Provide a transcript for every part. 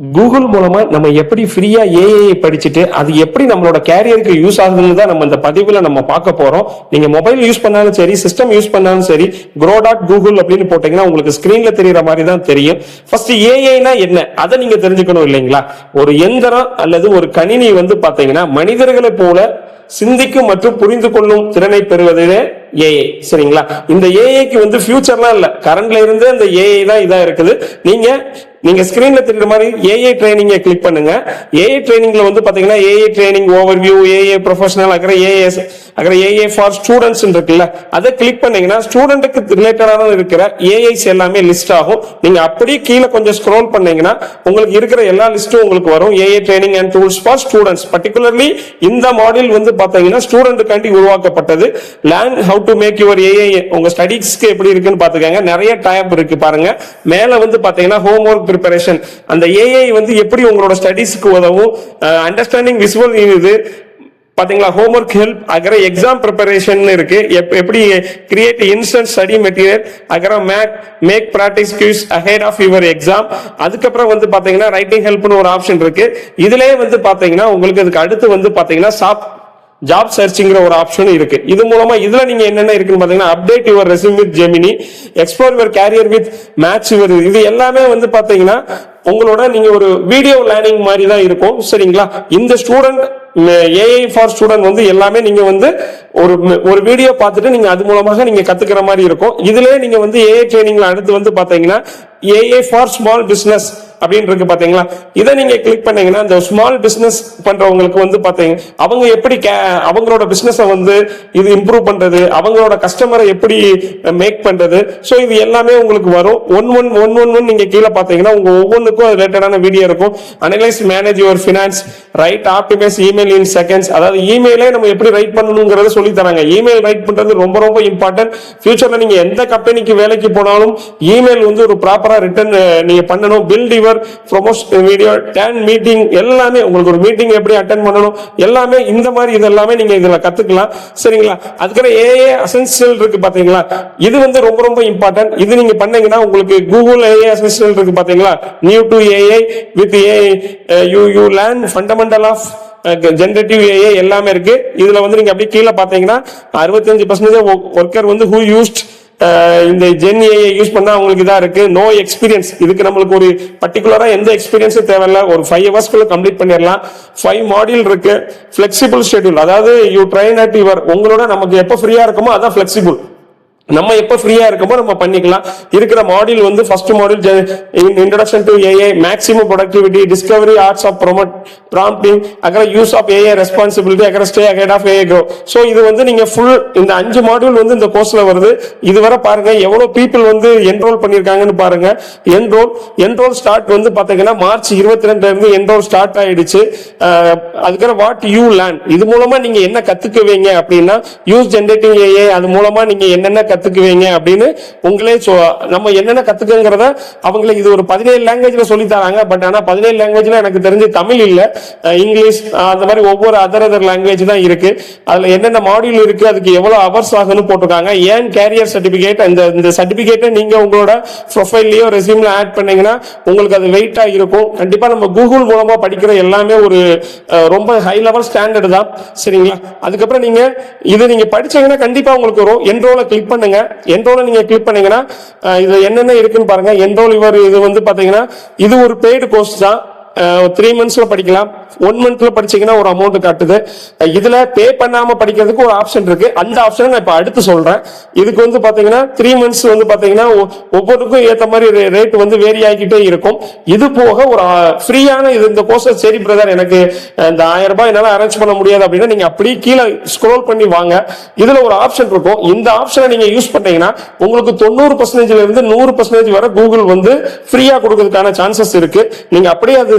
Google மூலமா நம்ம எப்படி ஃப்ரீயா ஏஐ படிச்சுட்டு அது எப்படி நம்மளோட கேரியருக்கு யூஸ் ஆகுதுன்னு தான் நம்ம இந்த பதிவுல நம்ம பார்க்க போறோம். நீங்க மொபைல் யூஸ் பண்ணாலும் சரி, சிஸ்டம் யூஸ் பண்ணாலும் சரி, grow.google அப்படின்னு போட்டீங்கன்னா உங்களுக்கு ஸ்கிரீன்ல தெரியற மாதிரி தான் தெரியும். ஃபர்ஸ்ட் ஏஐனா என்ன அதை நீங்க தெரிஞ்சுக்கணும் இல்லைங்களா? ஒரு எந்திரம் அல்லது ஒரு கணினி பாத்தீங்கன்னா மனிதர்களை போல சிந்திக்கும் மற்றும் புரிந்து கொள்ளும் திறனை பெறுவதே ஏஐ. சரிங்களா? இந்த ஏஐக்கு ஃபியூச்சர்லாம் இல்ல, கரண்ட்ல இருந்து அந்த ஏஐ தான் இதா இருக்குது. நீங்க ஸ்கிரீன்ல தெரியுற மாதிரி ஏஐ ட்ரைனிங் கிளிக் பண்ணுங்க. ஏஐ ட்ரைனிங்ல பாத்தீங்கன்னா AI training overview, AI professional, AI for students இருக்குல்ல, அதை கிளிக் பண்ணீங்கன்னா ஸ்டூடெண்ட்டுக்கு ரிலேட்டடான இருக்கிற ஏஐஸ் எல்லாமே லிஸ்ட் ஆகும். நீங்க அப்படியே கீழே கொஞ்சம் ஸ்க்ரோல் பண்ணீங்கன்னா உங்களுக்கு இருக்கிற எல்லா லிஸ்டும் உங்களுக்கு வரும். AI training and tools for students. Particularly இந்த மாடியூல் பாத்தீங்கன்னா ஸ்டூடெண்ட்டுக்காண்டி உருவாக்கப்பட்டது. Learn how to make your AI. உங்க ஸ்டடீஸ்க்கு எப்படி இருக்குன்னு பாத்துக்கங்க. நிறைய டேப் இருக்கு பாருங்க. மேல பாத்தீங்கன்னா ஹோம் ஒர்க் preparation, அந்த ஏஐ எப்படி உங்களோட ஸ்டடீஸ்க்கு உதவும், அண்டர்ஸ்டாண்டிங் விசுவல் இது பாத்தீங்களா, ஹோம்வொர்க் ஹெல்ப், அகர எக்ஸாம் ப்ரிப்பரேஷன் இருக்கு, எப்படி கிரியேட் இன்ஸ்டன்ட் ஸ்டடி மெட்டீரியல், அகர make practice quiz ahead of your exam. அதுக்கப்புறம் பாத்தீங்கன்னா ரைட்டிங் ஹெல்ப்னு ஒரு ஆப்ஷன் இருக்கு. இதுலயே பாத்தீங்கன்னா உங்களுக்கு அதுக்கு அடுத்து பாத்தீங்கன்னா ஜாப் சர்ச்சிங்கிற ஒரு ஆப்ஷன் இருக்கு. இது மூலமா இதுல நீங்க என்னென்ன இருக்குன்னு பாத்தீங்கன்னா update your resume with Gemini, explore your career with match your, இது எல்லாமே பாத்தீங்கன்னா உங்களோட நீங்க ஒரு வீடியோ லேர்னிங் மாதிரி தான் இருக்கும். சரிங்களா? இந்த ஸ்டூடெண்ட் ஏஐ ஃபார் ஸ்டூடெண்ட் எல்லாமே நீங்க ஒரு வீடியோ பார்த்துட்டு நீங்க அது மூலமாக நீங்க கத்துக்கிற மாதிரி இருக்கும். இதுலயே நீங்க ஏஐ ட்ரைனிங்ல அடுத்து பாத்தீங்கன்னா ஏஐ ஃபார் ஸ்மால் பிசினஸ் அப்படின்னு இருக்கு பாத்தீங்களா. இதை நீங்க கிளிக் பண்ணீங்கன்னா இந்த ஸ்மால் பிசினஸ் பண்றவங்களுக்கு பாத்தீங்க அவங்க எப்படி அவங்களோட பிசினஸ் இது இம்ப்ரூவ் பண்றது, அவங்களோட கஸ்டமரை எப்படி மேக் பண்றது, சோ இது எல்லாமே உங்களுக்கு வரும். ஒன் நீங்க கீழே பாத்தீங்கன்னா உங்க ஒவ்வொன்றுக்கும் ரிலேட்டடான வீடியோ இருக்கும். Analyse manage your finance, right optimise email in seconds. அதாவது இமெயிலே நம்ம எப்படி ரைட் பண்ணணுங்கிறத சொல்லி தராங்க. இமெயில் ரைட் பண்றது ரொம்ப ரொம்ப இம்பார்ட்டன்ட். ஃபியூச்சர்ல நீங்க எந்த கம்பெனிக்கு வேலைக்கு போனாலும் இமெயில் ஒரு ப்ராப்பரா ரிட்டர்ன் நீங்க பண்ணணும். பில்ட் யுவர் ப்ரொமோஷன் வீடியோ, டேன் மீட்டிங், எல்லாமே உங்களுக்கு ஒரு மீட்டிங் எப்படி அட்டெண்ட் பண்ணணும் எல்லாமே இந்த மாதிரி இதெல்லாமே நீங்க இதுல கத்துக்கலாம். சரிங்களா? அதுக்கப்புறம் ஏஐ அசென்சியல் இருக்கு பாத்தீங்களா, இது ரொம்ப ரொம்ப இம்பார்ட்டன்ட். இது நீங்க பண்ணீங்கன்னா உங்களுக்கு கூகுள் ஏஐ அசென்சியல் இருக்கு பாத்தீங்களா, new to AI with AI you learn fundamental of generative AI எல்லாமே இருக்கு. இதுல நீங்க அப்படியே கீழே பாத்தீங்கன்னா 65% ஒர்க்கர் ஹூ யூஸ்ட் இந்த ஜென் ஏஐ யூஸ் பண்ணா அவங்களுக்கு இதா இருக்கு. நோ எக்ஸ்பீரியன்ஸ், இதுக்கு நம்மளுக்கு ஒரு பர்டிகுலரா எந்த எக்ஸ்பீரியன்ஸும் தேவையில்ல, ஒரு 5 ஹவர்ஸ்க்குள்ள கம்ப்ளீட் பண்ணிடலாம். 5 மாடியூல் இருக்கு. பிளெக்சிபிள் ஷெட்யூல், அதாவது யூ ட்ரெயின் அட் யுவர், உங்களோட நமக்கு எப்ப ஃப்ரீயா இருக்குமோ அதான் பிளெக்சிபிள். நம்ம எப்ப ஃப்ரீயா இருக்கமோ நம்ம பண்ணிக்கலாம். இருக்கிற module first module introduction to AI, maximum productivity, discovery arts of prompting, அகர யூஸ் ஆஃப் ஏஐ ரெஸ்பான்சிபிலிட்டி, அகர stay ahead of AI grow. So இது நீங்க ஃபுல் இந்த 5 மாடியூல் இந்த கோர்ஸ்ல வருது. இதுவரை பாருங்க எவ்வளவு பீப்புள் என்ரோல் பண்ணிருக்காங்கன்னு பாருங்க. என்ரோல் ஸ்டார்ட் பாத்தீங்கன்னா மார்ச் 22 இருந்து என்ரோல் ஸ்டார்ட் ஆயிடுச்சு. அதுக்கப்புறம் வாட் யூ லேர்ன், இது மூலமா நீங்க என்ன கத்துக்குவீங்க அப்படின்னா யூஸ் ஜெனரேட்டிவ் ஏஐ, அது மூலமா நீங்க என்னென்ன கத்துக்குவீங்க அப்படின்னு உங்களே நம்ம என்னென்ன கத்துக்குங்கிறத அவங்களுக்கு இது ஒரு 17 லாங்குவேஜ்ல சொல்லி தராங்க. பட் ஆனா 17 லாங்குவேஜ்ல எனக்கு தெரிஞ்சு தமிழ் இல்ல, இங்கிலீஷ் அந்த மாதிரி ஒவ்வொரு அதர் லாங்குவேஜ் தான் இருக்கு. அதுல என்னென்ன மாடியூல் இருக்கு, அதுக்கு எவ்வளவு அவர்ஸ் ஆகுன்னு போட்டிருக்காங்க. ஏன் கேரியர் சர்டிபிகேட், இந்த சர்டிபிகேட்டை நீங்க உங்களோட ப்ரொஃபைல்லயோ ரெஸ்யூம்ல ஆட் பண்ணீங்கன்னா உங்களுக்கு அது வெயிட்டா இருக்கும். கண்டிப்பா நம்ம கூகுள் மூலமா படிக்கிற எல்லாமே ஒரு ரொம்ப ஹை லெவல் ஸ்டாண்டர்ட் தான். சரிங்களா? அதுக்கப்புறம் நீங்க படிச்சீங்கன்னா கண்டிப்பா உங்களுக்கு வரும். என்ரோல கிளிக் பண்ணுங்க. என்ரோல நீங்க கிளிக் பண்ணீங்கன்னா இது என்னென்ன இருக்குன்னு பாருங்க. என்ரோல் யுவர் இது பாத்தீங்கன்னா இது ஒரு பெய்டு கோர்ஸ் தான். 3 monthsல படிக்கலாம். 1 monthல படிச்சீங்கன்னா ஒரு அமௌண்ட் காட்டுது. இதுல பே பண்ணாம படிக்கிறதுக்கு ஒரு ஆப்ஷன் இருக்கு. அந்த ஆப்ஷனை நான் இப்ப அடுத்து சொல்றேன். இதுக்கு பாத்தீங்கன்னா 3 months பாத்தீங்கன்னா ஒவ்வொருக்கும் ஏத்த மாதிரி ரேட் வேரி ஆகிக்கிட்டே இருக்கும். இது போக ஒரு ஃப்ரீயான இந்த கோர்ஸ், சரி பிரதர் எனக்கு இந்த 1000 ரூபாய் என்னால அரேஞ்ச் பண்ண முடியாது அப்படின்னா நீங்க அப்படியே கீழே ஸ்க்ரோல் பண்ணி வாங்க. இதுல ஒரு ஆப்ஷன் இருக்கும். இந்த ஆப்ஷனை நீங்க யூஸ் பண்ணீங்கன்னா உங்களுக்கு 90% இருந்து 100% வரை கூகுள் ஃப்ரீயா கொடுக்கறதுக்கான சான்சஸ் இருக்கு. நீங்க அப்படியே அது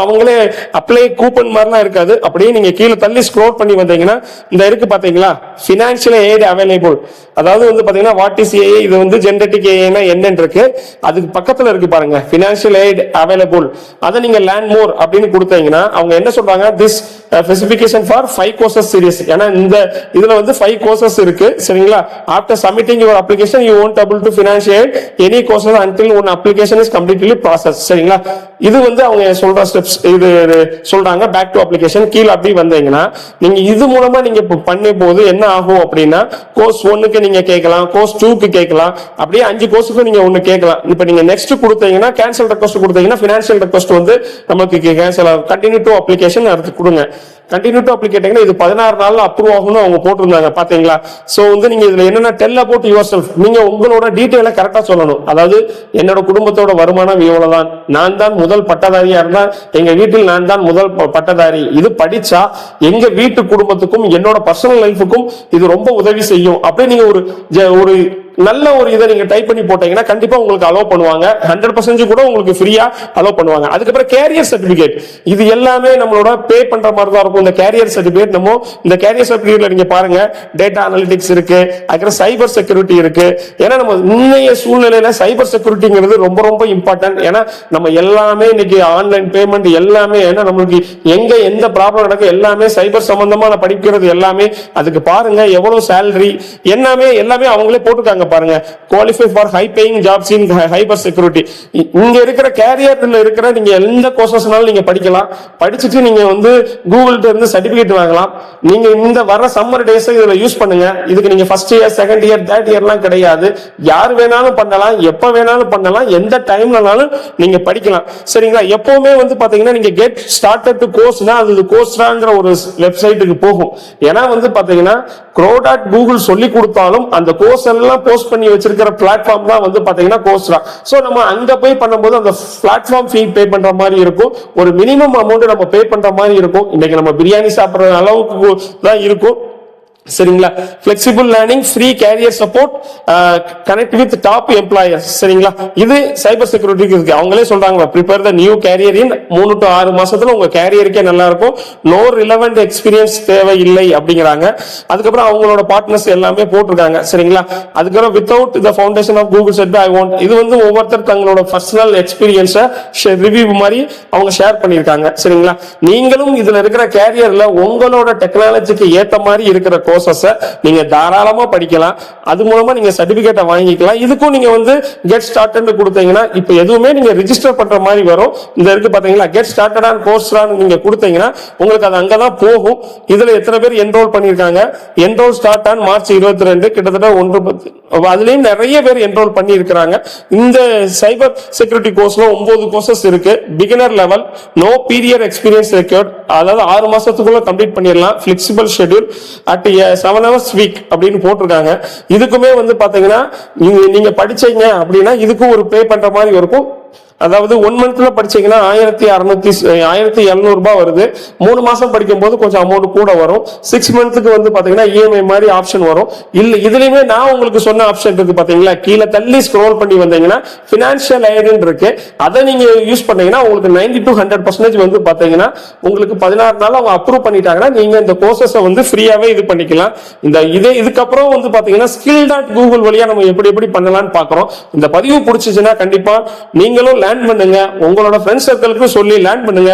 அவங்களே அப்ளை கூப்பன் மாதிரிலாம் இருக்காது. அப்படியே நீங்க கீழே தள்ளி ஸ்க்ரோல் பண்ணி வந்தீங்கன்னா இந்த இருக்கு பாத்தீங்களா, பினான்சியல் எய்ட் அவைலபிள். அதாவது பாத்தீங்கன்னா வாட் இஸ் ஏஐ, இது ஜெனரேட்டிவ் ஏஐனா என்னன்னு இருக்கு. அதுக்கு பக்கத்துல இருக்கு பாருங்க, பினான்சியல் எய்ட் அவைலபிள். அதை நீங்க லேர்ன் மோர் அப்படின்னு கொடுத்தீங்கன்னா அவங்க என்ன சொல்றாங்க, this specification for 5 courses series. ஏன்னா இந்த இதுல வந்து 5 கோர்சஸ் இருக்கு சரிங்களா. After submitting your application you won't able to financiate any courses until one application is completely processed சரிங்களா. இது வந்து அவங்க சொல்ற ஸ்டெப்ஸ் இது சொல்றாங்க. பேக் டு அப்ளிகேஷன் கீழ அப்படி வந்தீங்கன்னா நீங்க இது மூலமா நீங்க பண்ண போது என்ன ஆகும் அப்படின்னா கோர்ஸ் 1க்கு நீங்க கேட்கலாம், கோர்ஸ் 2க்கு கேட்கலாம், அப்படியே 5 கோர்ஸுக்கு நீங்க ஒன்னு கேட்கலாம். இப்ப நீங்க நெக்ஸ்ட் கொடுத்தீங்கன்னா கேன்சல் ரெக்வஸ்ட் கொடுத்தீங்கன்னா ஃபினான்ஷியல் ரெக்வஸ்ட் வந்து நமக்கு கேன்சல் ஆகும். கண்டினியூ டு அப்ளிகேஷன் அடுத்து கொடுங்க. கண்டினியூ டு அப்ளிகேட்டிங்னா இது 16 நாள்ல அப்ரூவ் ஆகும்னு அவங்க போட்டிருந்தாங்க பாத்தீங்களா. சோ வந்து நீங்க இதுல என்னன்னா டெல் அபவுட் யுவர் செல்ஃப், நீங்க உங்களோட டீடைலை கரெக்டா சொல்லணும். அதாவது என்னோட குடும்பத்தோட வருமானம் இவ்வளவுதான், நான் தான் முதல் பட்டதாரியா இருந்தா எங்க வீட்டில் நான் தான் முதல் பட்டதாரி, இது படிச்சா எங்க வீட்டு குடும்பத்துக்கும் என்னோட பர்சனல் லைஃபுக்கும் இது ரொம்ப உதவி செய்யும் அப்படி நீங்க ஒரு நல்ல ஒரு இதை நீங்க டைப் பண்ணி போட்டீங்கன்னா கண்டிப்பா உங்களுக்கு அலோவ் பண்ணுவாங்க. 100% கூட உங்களுக்கு ஃப்ரீயா அலோவ் பண்ணுவாங்க. அதுக்கப்புறம் கேரியர் சர்டிபிகேட், இது எல்லாமே நம்மளோட பே பண்ற மாதிரி தான் இருக்கும். இந்த கேரியர் சர்டிபிகேட் நம்ம இந்த கேரியர் சர்டிபிகேட்ல நீங்க பாருங்க டேட்டா அனலிட்டிக்ஸ் இருக்கு, அதுக்கப்புறம் சைபர் செக்யூரிட்டி இருக்கு. ஏன்னா நம்ம இன்னைய சூழ்நிலையில சைபர் செக்யூரிட்டிங்கிறது ரொம்ப ரொம்ப இம்பார்ட்டன்ட். ஏன்னா நம்ம எல்லாமே இன்னைக்கு ஆன்லைன் பேமெண்ட் எல்லாமே, ஏன்னா நம்மளுக்கு எங்க எந்த ப்ராப்ளம் நடக்கும் எல்லாமே சைபர் சம்பந்தமா படிக்கிறது எல்லாமே. அதுக்கு பாருங்க எவ்வளவு சேலரி எல்லாமே அவங்களே போட்டுருக்காங்க பாருங்க. Qualify for high paying jobs in cyber security. இங்க இருக்கிற கேரியர்ல இருக்கிற நீங்க எந்த கோர்சஸ்னாலும் நீங்க படிக்கலாம். படிச்சுட்டு நீங்க வந்து கூகுள்ட்ட இருந்து சர்டிபிகேட் வாங்கலாம். நீங்க இந்த வர சம்மர் டேஸ் இதுல யூஸ் பண்ணுங்க. இதுக்கு நீங்க first year, second year, third இயர்லாம் கிடையாது. யார் வேணாலும் பண்ணலாம், எப்ப வேணாலும் பண்ணலாம், எந்த டைம்லனாலும் நீங்க படிக்கலாம் சரிங்களா. எப்பவுமே வந்து பாத்தீங்கன்னா நீங்க கெட் ஸ்டார்டட் டு கோர்ஸ்னா அது கோர்ஸ்ராங்கிற ஒரு வெப்சைட்டுக்கு போகும். ஏன்னா வந்து பாத்தீங்கன்னா Grow.Google சொல்லி கொடுத்தாலும் அந்த கோர்ஸ் எல்லாம் போஸ்ட் பண்ணி வச்சிருக்கிற பிளாட்ஃபார்ம் தான் வந்து பாத்தீங்கன்னா கோர்ஸ்ரா. சோ நம்ம அங்க போய் பண்ணும்போது அந்த பிளாட்ஃபார்ம் ஃபீ பே பண்ற மாதிரி இருக்கும். ஒரு மினிமம் அமௌண்ட் நம்ம பே பண்ற மாதிரி இருக்கும். இன்னைக்கு நம்ம பிரியாணி சாப்பிடுற அளவுக்கு தான் இருக்கும் சரிங்களா. Flexible learning, free career support, connect with top employers சரிங்களா. இது சைபர் செக்யூரிட்டிக்கு இருக்கு. அவங்களே சொல்றாங்க prepare the new career in 3 to 6 மாசத்துல உங்க கேரியருக்கே நல்லா இருக்கும். நோ ரிலவெண்ட் எக்ஸ்பீரியன்ஸ் தேவை இல்லை அப்படிங்கிறாங்க. அதுக்கப்புறம் அவங்களோட பார்ட்னர்ஸ் எல்லாமே போட்டிருக்காங்க சரிங்களா. அதுக்கப்புறம் without the foundation of Google set I want, இது வந்து ஒவ்வொருத்தர் தங்களோட பர்சனல் எக்ஸ்பீரியன்ஸை ரிவ்யூ மாதிரி அவங்க ஷேர் பண்ணியிருக்காங்க சரிங்களா. நீங்களும் இதுல இருக்கிற கேரியர்ல உங்களோட டெக்னாலஜிக்கு ஏத்த மாதிரி இருக்கிற கோர்சஸ் நீங்க தாராளமா படிக்கலாம். அது மூலமா நீங்க சர்டிபிகேட்டை வாங்கிக்கலாம். இதுக்கும் நீங்க வந்து கெட் ஸ்டார்டட் கொடுத்தீங்கன்னா இப்ப எதுவுமே நீங்க ரெஜிஸ்டர் பண்ற மாதிரி வரும். இந்த இருக்கு பாத்தீங்களா கெட் ஸ்டார்டட் ஆன் கோர்ஸ்ரான் நீங்க கொடுத்தீங்கன்னா உங்களுக்கு அது அங்கதான் போகும். இதுல எத்தனை பேர் என்ரோல் பண்ணிருக்காங்க, என்ரோல் ஸ்டார்ட் ஆன் மார்ச் 22, கிட்டத்தட்ட 1 அதுலயும் நிறைய பேர் என்ரோல் பண்ணி இருக்கிறாங்க. இந்த சைபர் செக்யூரிட்டி கோர்ஸ்ல 9 கோர்சஸ் இருக்கு. Beginner level, no period experience required, அதாவது 6 மாசத்துக்குள்ள கம்ப்ளீட் பண்ணிடலாம். Flexible schedule at 7 hours week அப்படின்னு போட்டிருக்காங்க. இதுக்குமே வந்து பாத்தீங்கன்னா நீங்க படிச்சீங்க அப்படின்னா இதுக்கும் ஒரு பே பண்ற மாதிரி இருக்கும். அதாவது 1 மந்த்ல படிச்சீங்கன்னா 1600 ரூபாய் வருது. 3 மாசம் படிக்கும் போது கொஞ்சம் அமௌண்ட் கூட வரும். 6 மந்த்துக்கு வந்து பாத்தீங்கன்னா இஎம்ஐ மாதிரி ஆப்ஷன் வரும். இல்ல இதுலயுமே நான் உங்களுக்கு சொன்ன ஆப்ஷன் இருக்கு பாத்தீங்களா, கீழே தள்ளி ஸ்க்ரோல் பண்ணி வந்தீங்கன்னா பினான்சியல் எய்டுன்னு இருக்கு. அதை நீங்க யூஸ் பண்ணீங்கன்னா உங்களுக்கு 90 to 100% வந்து பாத்தீங்கன்னா உங்களுக்கு 16 நாள் அவங்க அப்ரூவ் பண்ணிட்டாங்கன்னா நீங்க இந்த கோர்சஸ் வந்து ஃப்ரீயாவே இது பண்ணிக்கலாம். இதுக்கப்புறம் வந்து பாத்தீங்கன்னா skill.google வழியா நம்ம எப்படி பண்ணலாம்னு பாக்குறோம். இந்த பதிவு பிடிச்சிச்சுன்னா கண்டிப்பா நீங்களும் லேர்ன் பண்ணுங்க, உங்களோட ஃப்ரெண்ட்ஸ் சர்க்கிளுக்கு சொல்லி லேர்ன் பண்ணுங்க.